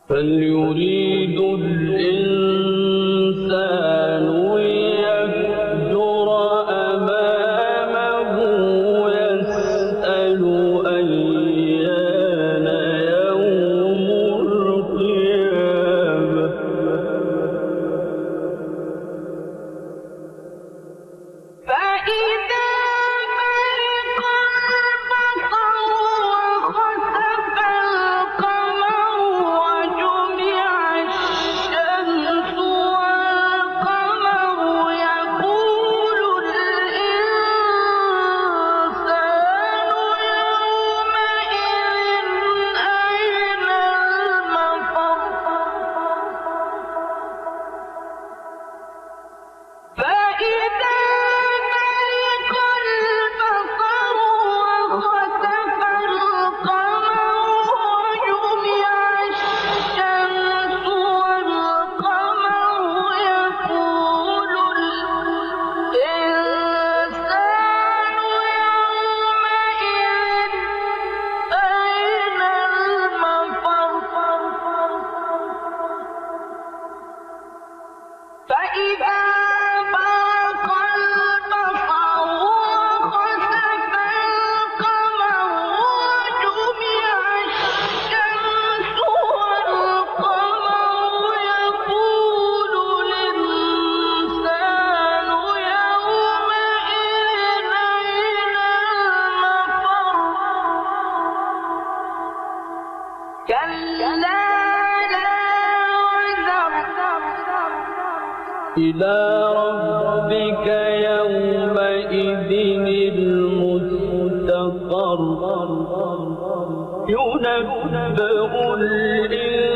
فليريد الإنسان ليفجر أمامه يسأل أيان يوم القيامة فإذا برق البصر وخسف القمر وجمع الشمس والقمر يقول الإنسان يومئذ أين المفر فإذا برق البصر وخسف القمر وجمع الشمس والقمر يقول الإنسان يومئذ أين المفر فإذا برق البصر وخسف القمر وجمع الشمس والقمر يقول الإنسان يومئذ أين المفر كلا لا وزر إلى ربك يومئذ المستقر ينبأ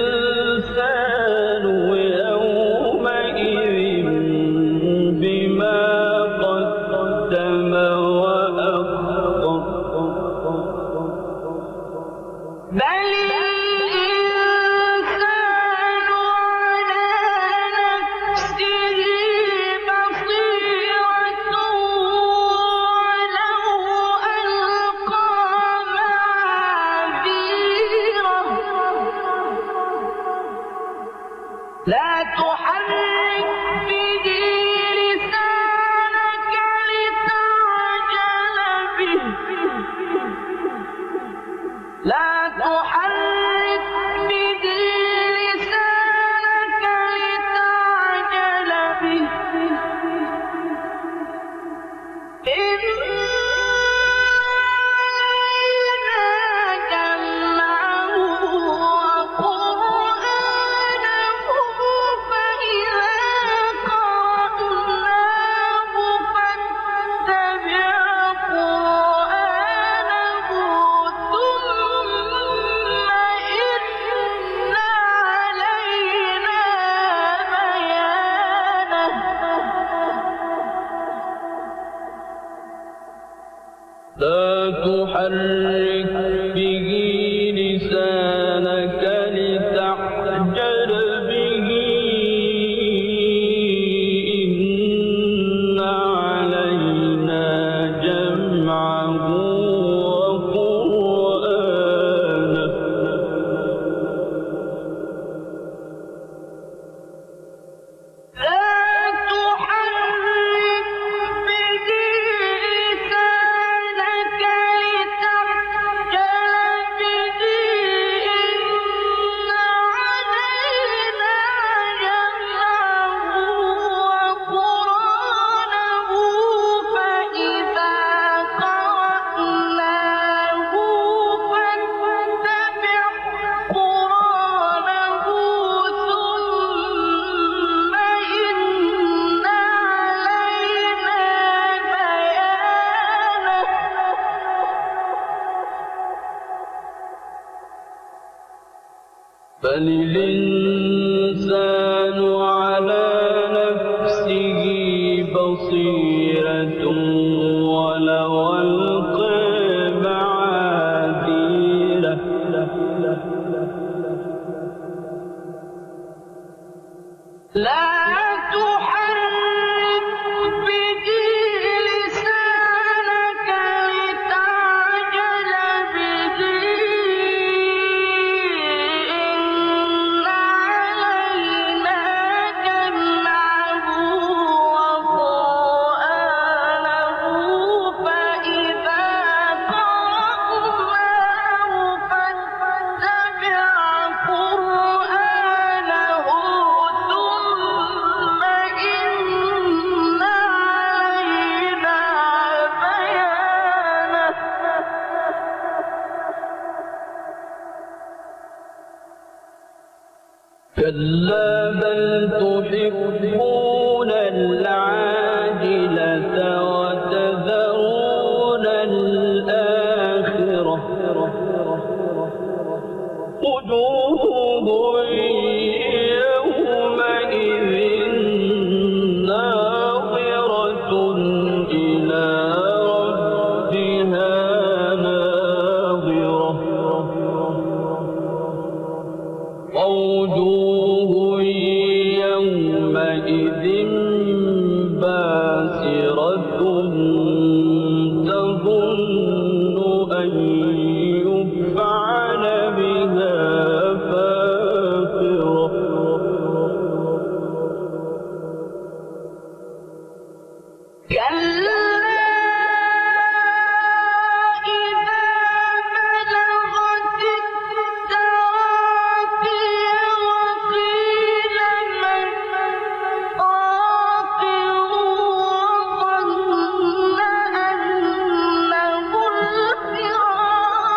الإنسان يومئذ بما قدم وأخر بل الإنسان على نفسه بصيرة ولو ألقى معاذيره لا تحرك به لسانك لتعجل به لا تحرك به لسانك لتعجل به إن علينا جمعه وقرآنه فإذا قرأناه فاتبع قرآنه تحرك به لسانك لتعجل به إن علينا جمعه وقرآنه بل الإنسان على نفسه بصيرة ولو ألقى معاذيره لا تحرك به لسانك لتعجل به إن علينا جمعه وقرآنه فإذا قرأناه فاتبع قرآنه ثم إن علينا بيانه كلا بل تحبون العاجلة وتذرون الآخرة وجوه يومئذ ناظرة إلى ربها ناظرة ووجوه يومئذ باسرة تظن أن يفعل بها فاقرة كلا إذا بلغت التراقي وقيل من راق وظن أنه الفراق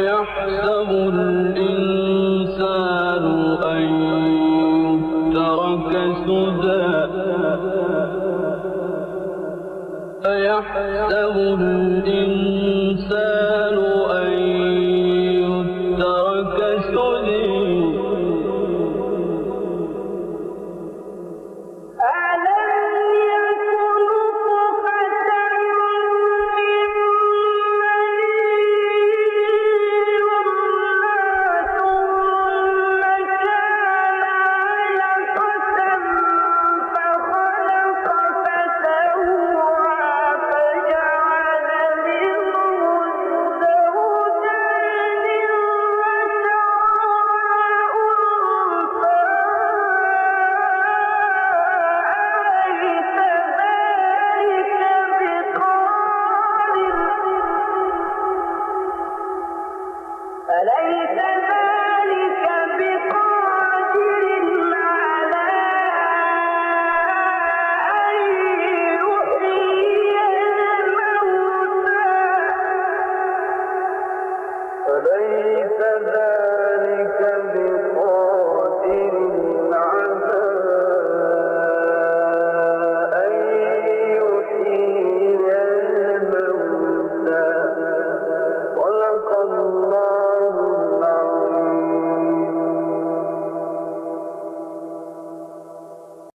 أيحسب الإنسان أن يترك سدى أيحسب الإنسان أن يترك سدى أليس